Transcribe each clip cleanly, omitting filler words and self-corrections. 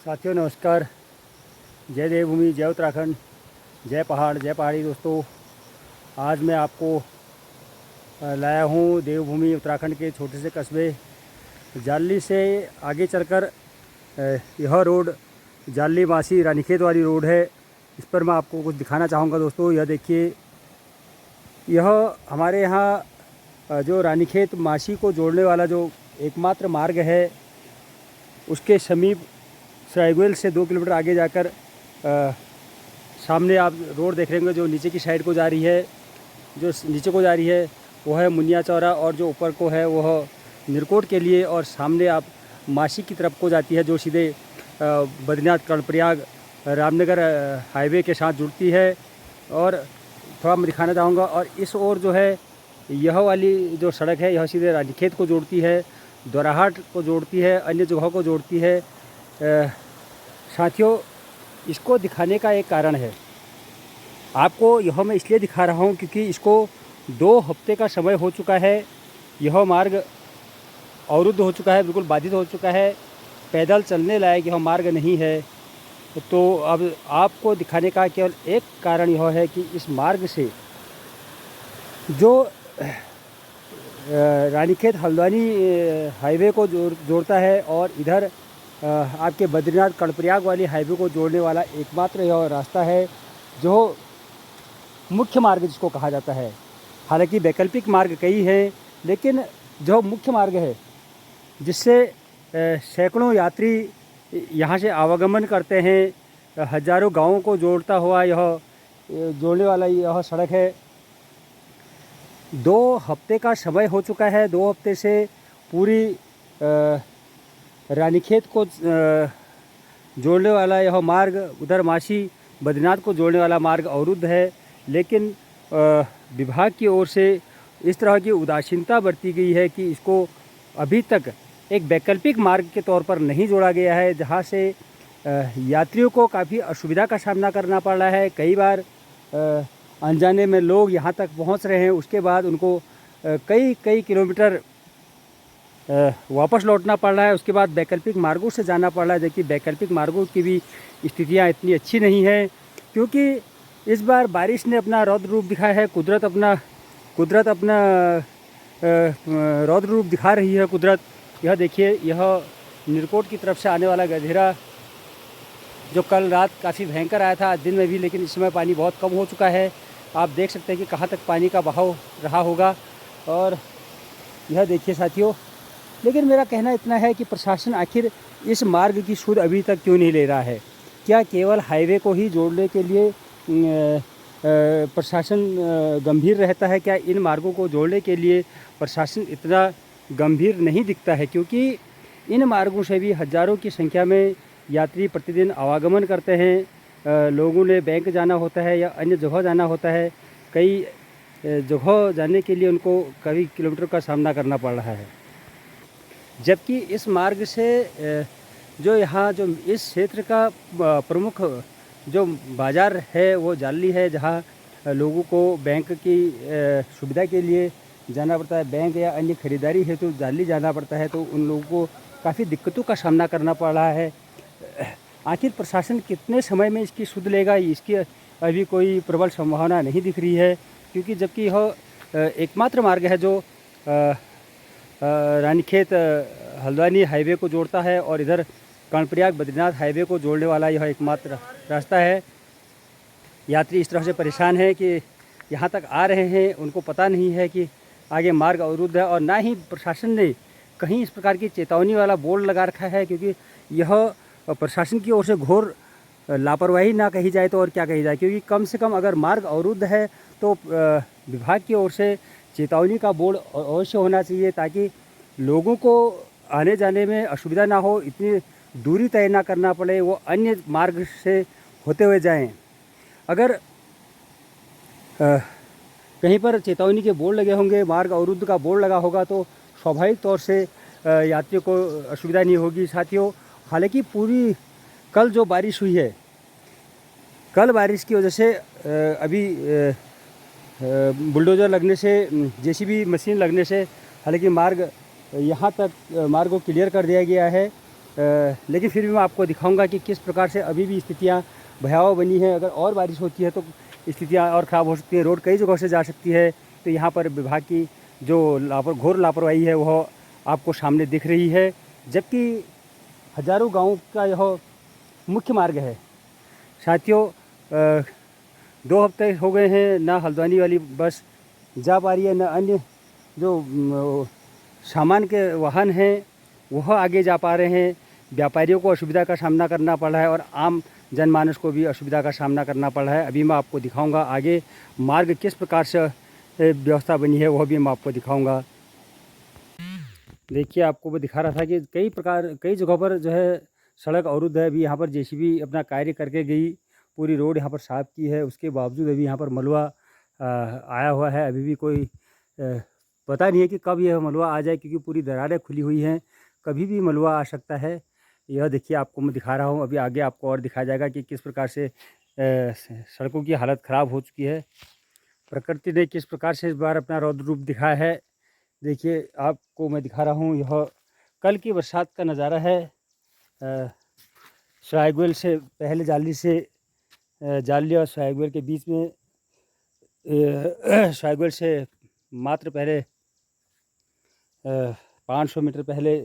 साथियों नमस्कार। जय देवभूमि, जय उत्तराखंड, जय पहाड़, जय पहाड़ी। दोस्तों, आज मैं आपको लाया हूँ देवभूमि उत्तराखंड के छोटे से कस्बे जाली से आगे चलकर। यह रोड जाली मासी रानीखेत वाली रोड है। इस पर मैं आपको कुछ दिखाना चाहूँगा। दोस्तों, यह देखिए, यह हमारे यहाँ जो रानीखेत मासी को जोड़ने वाला जो एकमात्र मार्ग है, उसके समीप सरायगुल से 2 किलोमीटर आगे जाकर सामने आप रोड देख रहे होंगे जो नीचे की साइड को जा रही है। जो नीचे को जा रही है वो है मुनिया चौरा, और जो ऊपर को है वह निरकोट के लिए, और सामने आप मासी की तरफ को जाती है जो सीधे बद्रीनाथ, कर्णप्रयाग, रामनगर हाईवे के साथ जुड़ती है। और थोड़ा मैं दिखाना चाहूँगा। और इस ओर जो है यह वाली जो सड़क है, यह सीधे रानीखेत को जोड़ती है, दोराहाट को जोड़ती है, अन्य जगहों को जोड़ती है। साथियों, इसको दिखाने का एक कारण है। आपको यह मैं इसलिए दिखा रहा हूँ क्योंकि इसको 2 हफ्ते का समय हो चुका है। यह मार्ग अवरुद्ध हो चुका है, बिल्कुल बाधित हो चुका है। पैदल चलने लायक यह मार्ग नहीं है। तो अब आपको दिखाने का केवल एक कारण यह है कि इस मार्ग से जो रानीखेत हल्द्वानी हाईवे को जोड़ता है, और इधर आपके बद्रीनाथ कर्णप्रयाग वाली हाईवे को जोड़ने वाला एकमात्र यह रास्ता है जो मुख्य मार्ग जिसको कहा जाता है। हालांकि वैकल्पिक मार्ग कई हैं, लेकिन जो मुख्य मार्ग है जिससे सैकड़ों यात्री यहाँ से आवागमन करते हैं, हजारों गांवों को जोड़ता हुआ यह जोड़ने वाला यह सड़क है। 2 हफ्ते का समय हो चुका है। 2 हफ्ते से पूरी रानीखेत को जोड़ने वाला यह मार्ग, उधर मासी बद्रीनाथ को जोड़ने वाला मार्ग अवरुद्ध है। लेकिन विभाग की ओर से इस तरह की उदासीनता बरती गई है कि इसको अभी तक एक वैकल्पिक मार्ग के तौर पर नहीं जोड़ा गया है, जहां से यात्रियों को काफ़ी असुविधा का सामना करना पड़ रहा है। कई बार अनजाने में लोग यहाँ तक पहुँच रहे हैं, उसके बाद उनको कई किलोमीटर वापस लौटना पड़ रहा है। उसके बाद वैकल्पिक मार्गों से जाना पड़ रहा है, जबकि वैकल्पिक मार्गों की भी स्थितियाँ इतनी अच्छी नहीं हैं, क्योंकि इस बार बारिश ने अपना रौद्र रूप दिखाया है। कुदरत अपना रौद्र रूप दिखा रही है। कुदरत, यह देखिए, यह निरकोट की तरफ से आने वाला गधेरा जो कल रात काफ़ी भयंकर आया था, आज दिन में भी, लेकिन इस समय पानी बहुत कम हो चुका है। आप देख सकते हैं कि कहाँ तक पानी का बहाव रहा होगा। और यह देखिए साथियों, लेकिन मेरा कहना इतना है कि प्रशासन आखिर इस मार्ग की सुध अभी तक क्यों नहीं ले रहा है? क्या केवल हाईवे को ही जोड़ने के लिए प्रशासन गंभीर रहता है? क्या इन मार्गों को जोड़ने के लिए प्रशासन इतना गंभीर नहीं दिखता है? क्योंकि इन मार्गों से भी हज़ारों की संख्या में यात्री प्रतिदिन आवागमन करते हैं। लोगों ने बैंक जाना होता है या अन्य जगह जाना होता है। कई जगह जाने के लिए उनको कई किलोमीटर का सामना करना पड़ रहा है। जबकि इस मार्ग से जो यहाँ जो इस क्षेत्र का प्रमुख जो बाज़ार है वो जाली है, जहाँ लोगों को बैंक की सुविधा के लिए जाना पड़ता है, बैंक या अन्य खरीदारी हेतु जाली जाना पड़ता है। तो उन लोगों को काफ़ी दिक्कतों का सामना करना पड़ रहा है। आखिर प्रशासन कितने समय में इसकी सुध लेगा, इसकी अभी कोई प्रबल संभावना नहीं दिख रही है, क्योंकि जबकि यह एकमात्र मार्ग है जो रानीखेत हल्द्वानी हाईवे को जोड़ता है, और इधर कर्णप्रयाग बद्रीनाथ हाईवे को जोड़ने वाला यह एकमात्र रास्ता है। यात्री इस तरह से परेशान है कि यहाँ तक आ रहे हैं, उनको पता नहीं है कि आगे मार्ग अवरुद्ध है, और ना ही प्रशासन ने कहीं इस प्रकार की चेतावनी वाला बोर्ड लगा रखा है। क्योंकि यह प्रशासन की ओर से घोर लापरवाही ना कही जाए तो और क्या कही जाए, क्योंकि कम से कम अगर मार्ग अवरुद्ध है तो विभाग की ओर से चेतावनी का बोर्ड अवश्य होना चाहिए, ताकि लोगों को आने जाने में असुविधा ना हो, इतनी दूरी तय ना करना पड़े, वो अन्य मार्ग से होते हुए जाएं। अगर कहीं पर चेतावनी के बोर्ड लगे होंगे, मार्ग अवरुद्ध का बोर्ड लगा होगा, तो स्वाभाविक तौर से यात्रियों को असुविधा नहीं होगी। साथियों, हालांकि पूरी कल जो बारिश हुई है, कल बारिश की वजह से अभी बुलडोज़र लगने से, जेसीबी मशीन लगने से हालांकि मार्ग यहाँ तक मार्ग को क्लियर कर दिया गया है। लेकिन फिर भी मैं आपको दिखाऊंगा कि किस प्रकार से अभी भी स्थितियाँ भयावह बनी हैं। अगर और बारिश होती है तो स्थितियाँ और ख़राब हो सकती हैं, रोड कई जगहों से जा सकती है। तो यहाँ पर विभाग की जो घोर लापरवाही है वह आपको सामने दिख रही है, जबकि हज़ारों गाँव का यह मुख्य मार्ग है। साथियों, 2 हफ्ते हो गए हैं, ना हल्द्वानी वाली बस जा पा रही है, न अन्य जो सामान के वाहन हैं वह आगे जा पा रहे हैं। व्यापारियों को असुविधा का सामना करना पड़ रहा है और आम जनमानस को भी असुविधा का सामना करना पड़ रहा है। अभी मैं आपको दिखाऊंगा आगे मार्ग किस प्रकार से व्यवस्था बनी है, वह भी मैं आपको दिखाऊंगा। देखिए, आपको मैं दिखा रहा था कि कई जगहों पर जो है सड़क अवरुद्ध है। अभी यहाँ पर जेसीबी अपना कार्य करके गई, पूरी रोड यहाँ पर साफ़ की है, उसके बावजूद अभी यहाँ पर मलबा आया हुआ है। अभी भी कोई पता नहीं है कि कब यह मलबा आ जाए, क्योंकि पूरी दरारें खुली हुई हैं, कभी भी मलबा आ सकता है। यह देखिए, आपको मैं दिखा रहा हूँ, अभी आगे आपको और दिखाया जाएगा कि किस प्रकार से सड़कों की हालत ख़राब हो चुकी है। प्रकृति ने किस प्रकार से इस बार अपना रौद्र रूप दिखाया है। देखिए, आपको मैं दिखा रहा हूँ, यह कल की बरसात का नज़ारा है। सरायगुल से पहले जाली और सरायगुल के बीच में सरायगुल से मात्र पहले 500 मीटर पहले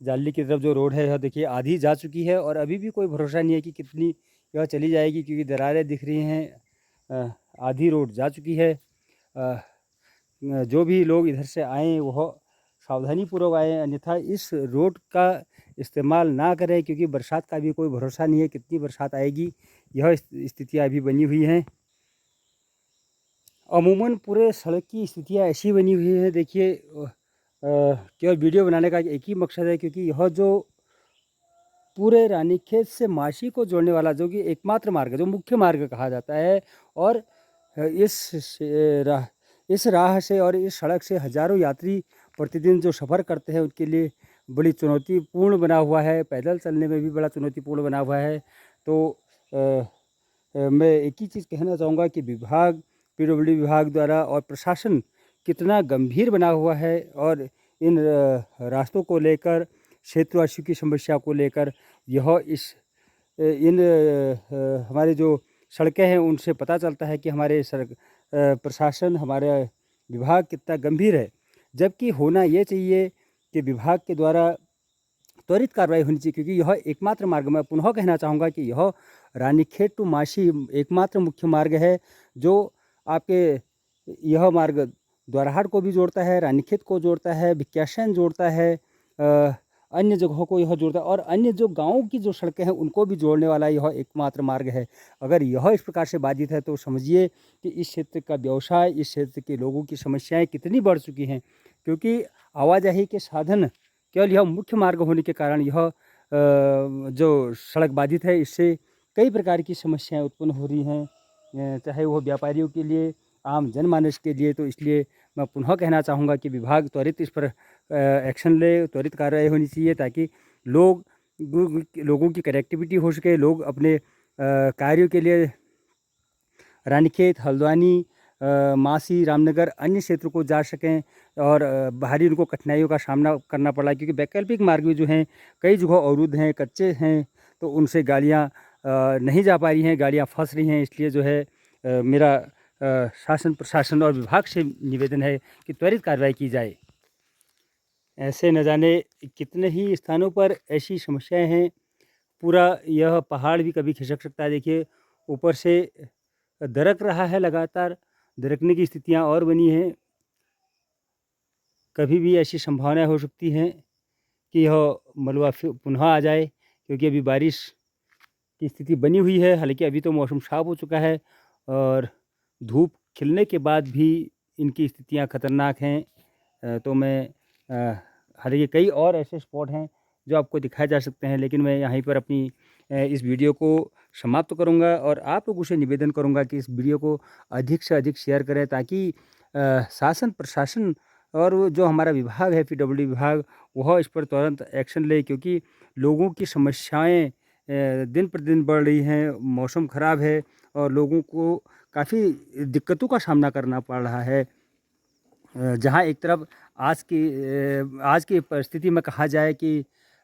जाली की तरफ जो रोड है, यह देखिए आधी जा चुकी है और अभी भी कोई भरोसा नहीं है कि कितनी यह चली जाएगी, क्योंकि दरारें दिख रही हैं। आधी रोड जा चुकी है। जो भी लोग इधर से आएँ वह सावधानीपूर्वक आएँ, अन्यथा इस रोड का इस्तेमाल ना करें, क्योंकि बरसात का भी कोई भरोसा नहीं है कितनी बरसात आएगी। यह स्थितियाँ अभी बनी हुई हैं। अमूमन पूरे सड़क की स्थितियाँ ऐसी बनी हुई हैं। देखिए, केवल वीडियो बनाने का एक ही मकसद है, क्योंकि यह जो पूरे रानीखेत से माशी को जोड़ने वाला जो कि एकमात्र मार्ग है, जो मुख्य मार्ग कहा जाता है, और इस राह से और इस सड़क से हज़ारों यात्री प्रतिदिन जो सफ़र करते हैं उनके लिए बड़ी चुनौतीपूर्ण बना हुआ है। पैदल चलने में भी बड़ा चुनौतीपूर्ण बना हुआ है। तो मैं एक ही चीज़ कहना चाहूँगा कि पीडब्ल्यूडी विभाग द्वारा और प्रशासन कितना गंभीर बना हुआ है, और इन रास्तों को लेकर, क्षेत्रवासियों की समस्या को लेकर हमारे जो सड़कें हैं उनसे पता चलता है कि हमारे प्रशासन, हमारे विभाग कितना गंभीर है। जबकि होना ये चाहिए कि विभाग के द्वारा त्वरित कार्रवाई होनी चाहिए, क्योंकि यह एकमात्र मार्ग, मैं पुनः कहना चाहूँगा कि यह रानीखेत टू माशी एकमात्र मुख्य मार्ग है, जो आपके यह मार्ग द्वाराहाट को भी जोड़ता है, रानीखेत को जोड़ता है, भिक्याशैन जोड़ता है, अन्य जगहों को यह जोड़ता है, और अन्य जो गाँव की जो सड़कें हैं उनको भी जोड़ने वाला यह एकमात्र मार्ग है। अगर यह इस प्रकार से बाधित है तो समझिए कि इस क्षेत्र का व्यवसाय, इस क्षेत्र के लोगों की समस्याएं कितनी बढ़ चुकी हैं, क्योंकि आवाजाही के साधन केवल यह मुख्य मार्ग होने के कारण यह जो सड़क बाधित है, इससे कई प्रकार की समस्याएं उत्पन्न हो रही हैं, चाहे वो व्यापारियों के लिए, आम जनमानस के लिए। तो इसलिए मैं पुनः कहना चाहूँगा कि विभाग त्वरित इस पर एक्शन ले, त्वरित कार्रवाई होनी चाहिए, ताकि लोगों की कनेक्टिविटी हो सके, लोग अपने कार्यों के लिए रानीखेत, हल्द्वानी, मासी, रामनगर, अन्य क्षेत्रों को जा सकें, और बाहरी उनको कठिनाइयों का सामना करना पड़ा, क्योंकि वैकल्पिक मार्ग भी जो हैं कई जगह अवरुद्ध हैं, कच्चे हैं, तो उनसे गाड़ियाँ नहीं जा पा रही हैं, गाड़ियाँ फंस रही हैं। इसलिए जो है मेरा शासन, प्रशासन और विभाग से निवेदन है कि त्वरित कार्रवाई की जाए। ऐसे न जाने कितने ही स्थानों पर ऐसी समस्याएं हैं। पूरा यह पहाड़ भी कभी खिसक सकता है। देखिए, ऊपर से दरक रहा है, लगातार दरकने की स्थितियां और बनी हैं। कभी भी ऐसी संभावनाएं हो सकती हैं कि यह मलबा फिर पुनः आ जाए, क्योंकि अभी बारिश की स्थिति बनी हुई है। हालांकि अभी तो मौसम साफ हो चुका है, और धूप खिलने के बाद भी इनकी स्थितियां खतरनाक हैं। तो मैं हालांकि कई और ऐसे स्पॉट हैं जो आपको दिखाए जा सकते हैं, लेकिन मैं यहीं पर अपनी इस वीडियो को समाप्त करूंगा, और आप लोगों से निवेदन करूंगा कि इस वीडियो को अधिक से अधिक शेयर करें, ताकि शासन, प्रशासन और वो जो हमारा विभाग है, पीडब्ल्यूडी विभाग, वह इस पर तुरंत एक्शन ले, क्योंकि लोगों की समस्याएं दिन प्रतिदिन बढ़ रही हैं। मौसम ख़राब है और लोगों को काफ़ी दिक्कतों का सामना करना पड़ रहा है। जहाँ एक तरफ आज की परिस्थिति में कहा जाए कि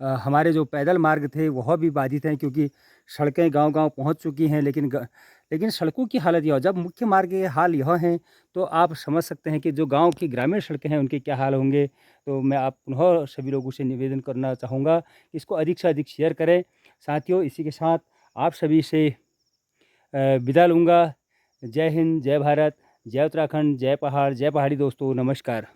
हमारे जो पैदल मार्ग थे वह भी बाधित हैं, क्योंकि सड़कें गांव-गांव पहुंच चुकी हैं, लेकिन सड़कों की हालत यह, जब मुख्य मार्ग के हाल यह हैं, तो आप समझ सकते हैं कि जो गांव की ग्रामीण सड़कें हैं उनके क्या हाल होंगे। तो मैं आप पुनः सभी लोगों से निवेदन करना चाहूँगा कि इसको अधिक से अधिक शेयर करें। साथियों, इसी के साथ आप सभी से विदा लूँगा। जय हिंद, जय भारत, जय उत्तराखंड, जय पहाड़, जय पहाड़ी दोस्तों, नमस्कार।